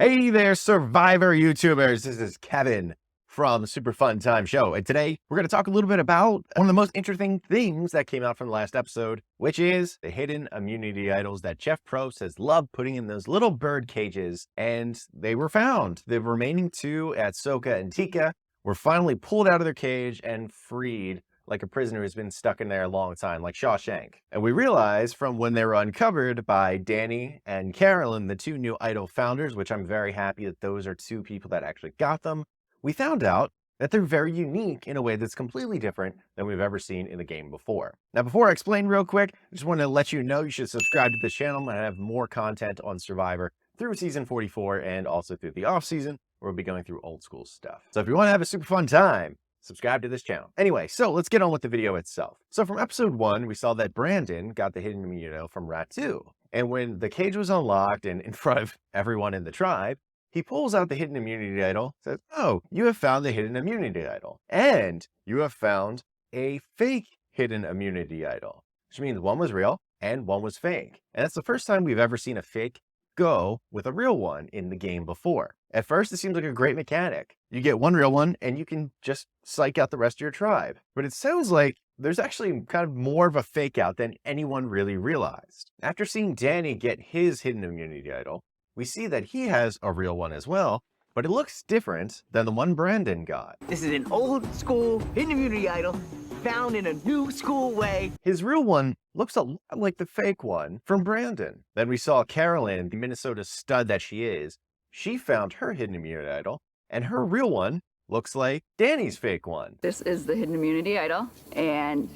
Hey there, Survivor YouTubers. This is Kevin from the Super Fun Time Show. And today we're going to talk a little bit about one of the most interesting things that came out from the last episode, which is the hidden immunity idols that Chef Probst has loved putting in those little bird cages. And they were found. The remaining two at Soka and Tika were finally pulled out of their cage and freed, like a prisoner who's been stuck in there a long time, like Shawshank. And we realized from when they were uncovered by Danny and Carolyn, the two new idol founders, which I'm very happy that those are two people that actually got them, we found out that they're very unique in a way that's completely different than we've ever seen in the game before. Now, before I explain real quick, I just want to let you know you should subscribe to this channel and have more content on Survivor through season 44 and also through the off season, where we'll be going through old school stuff. So if you want to have a super fun time, subscribe to this channel. Anyway, so let's get on with the video itself. So from episode 1, we saw that Brandon got the hidden immunity from Ratu. And when the cage was unlocked and in front of everyone in the tribe, he pulls out the hidden immunity idol, says, "Oh, you have found the hidden immunity idol. And you have found a fake hidden immunity idol," which means one was real and one was fake. And that's the first time we've ever seen a fake go with a real one in the game before. At first, it seems like a great mechanic. You get one real one and you can just psych out the rest of your tribe. But it sounds like there's actually kind of more of a fake out than anyone really realized. After seeing Danny get his hidden immunity idol, we see that he has a real one as well, but it looks different than the one Brandon got. This is an old school hidden immunity idol found in a new school way. His real one looks a lot like the fake one from Brandon. Then we saw Carolyn, the Minnesota stud that she is. She found her hidden immunity idol, and her real one looks like Danny's fake one. This is the hidden immunity idol, and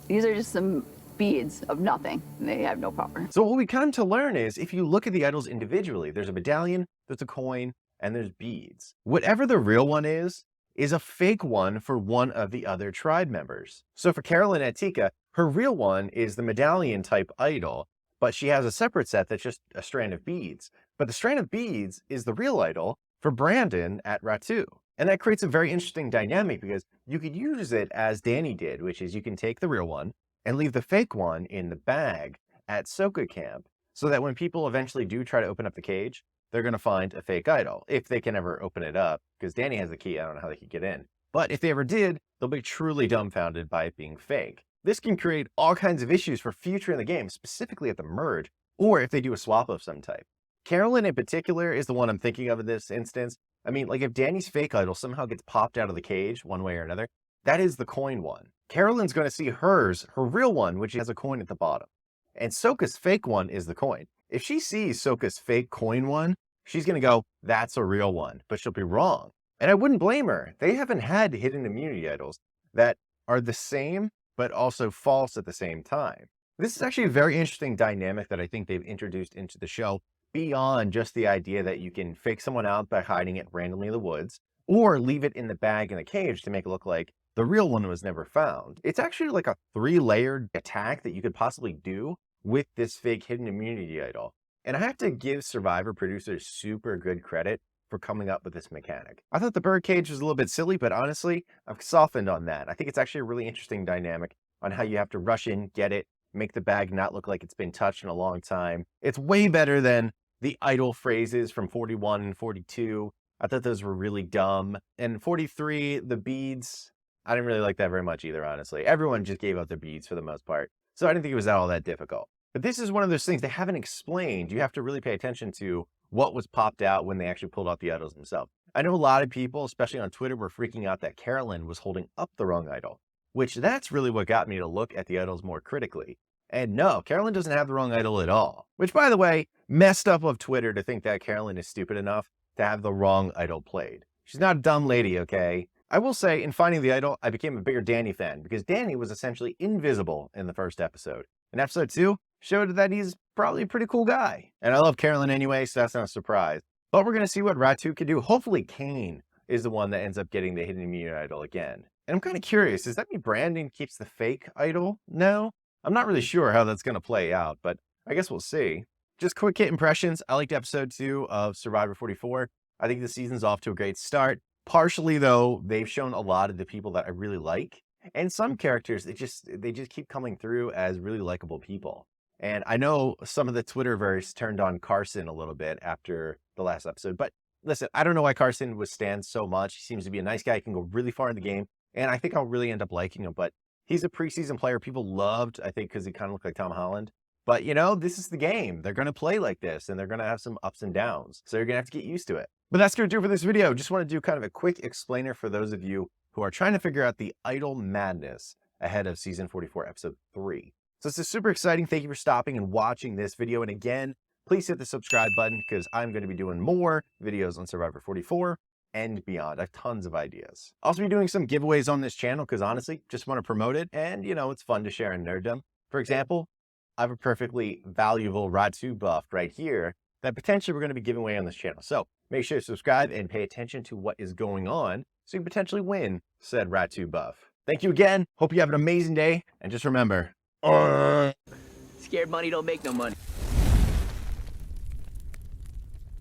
these are just some beads of nothing. They have no power. So what we come to learn is if you look at the idols individually, there's a medallion, there's a coin, and there's beads. Whatever the real one is a fake one for one of the other tribe members. So for Carolyn at Tika, her real one is the medallion type idol, but she has a separate set that's just a strand of beads. But the strand of beads is the real idol for Brandon at Ratu. And that creates a very interesting dynamic because you could use it as Danny did, which is you can take the real one and leave the fake one in the bag at Soka camp so that when people eventually do try to open up the cage, they're going to find a fake idol, if they can ever open it up, because Danny has the key. I don't know how they could get in. But if they ever did, they'll be truly dumbfounded by it being fake. This can create all kinds of issues for future in the game, specifically at the merge, or if they do a swap of some type. Carolyn in particular is the one I'm thinking of in this instance. I mean, like if Danny's fake idol somehow gets popped out of the cage one way or another, that is the coin one. Carolyn's going to see hers, her real one, which has a coin at the bottom. And Soka's fake one is the coin. If she sees Soka's fake coin one, she's going to go, that's a real one, but she'll be wrong. And I wouldn't blame her. They haven't had hidden immunity idols that are the same, but also false at the same time. This is actually a very interesting dynamic that I think they've introduced into the show beyond just the idea that you can fake someone out by hiding it randomly in the woods or leave it in the bag in the cage to make it look like the real one was never found. It's actually like a 3-layered attack that you could possibly do with this fake hidden immunity idol. And I have to give Survivor producers super good credit for coming up with this mechanic. I thought the bird cage was a little bit silly, but honestly, I've softened on that. I think it's actually a really interesting dynamic on how you have to rush in, get it, make the bag not look like it's been touched in a long time. It's way better than the idol phrases from 41 and 42. I thought those were really dumb. And 43, the beads, I didn't really like that very much either, honestly. Everyone just gave out their beads for the most part. So I didn't think it was all that difficult. But this is one of those things they haven't explained. You have to really pay attention to what was popped out when they actually pulled out the idols themselves. I know a lot of people, especially on Twitter, were freaking out that Carolyn was holding up the wrong idol, which that's really what got me to look at the idols more critically. And no, Carolyn doesn't have the wrong idol at all. Which, by the way, messed up of Twitter to think that Carolyn is stupid enough to have the wrong idol played. She's not a dumb lady, okay? I will say, in finding the idol, I became a bigger Danny fan because Danny was essentially invisible in the first episode. And episode 2 showed that he's probably a pretty cool guy. And I love Carolyn anyway, so that's not a surprise. But we're going to see what Ratu can do. Hopefully Kane is the one that ends up getting the hidden immunity idol again. And I'm kind of curious, does that mean Brandon keeps the fake idol now? I'm not really sure how that's going to play out, but I guess we'll see. Just quick hit impressions. I liked episode 2 of Survivor 44. I think the season's off to a great start. Partially, though, they've shown a lot of the people that I really like. And some characters, they just keep coming through as really likable people. And I know some of the Twitterverse turned on Carson a little bit after the last episode, but listen, I don't know why Carson withstands so much. He seems to be a nice guy. He can go really far in the game, and I think I'll really end up liking him. But he's a preseason player people loved, I think, because he kind of looked like Tom Holland. But, you know, this is the game. They're going to play like this, and they're going to have some ups and downs. So you're going to have to get used to it. But that's going to do it for this video. Just want to do kind of a quick explainer for those of you who are trying to figure out the idol madness ahead of season 44, episode 3. So this is super exciting. Thank you for stopping and watching this video. And again, please hit the subscribe button because I'm going to be doing more videos on Survivor 44 and beyond. I have tons of ideas. I'll also be doing some giveaways on this channel because honestly, just want to promote it. And, you know, it's fun to share in nerddom. For example, I have a perfectly valuable Ratu buff right here that potentially we're going to be giving away on this channel. So make sure to subscribe and pay attention to what is going on so you can potentially win said Ratu buff. Thank you again. Hope you have an amazing day. And just remember, Scared money don't make no money.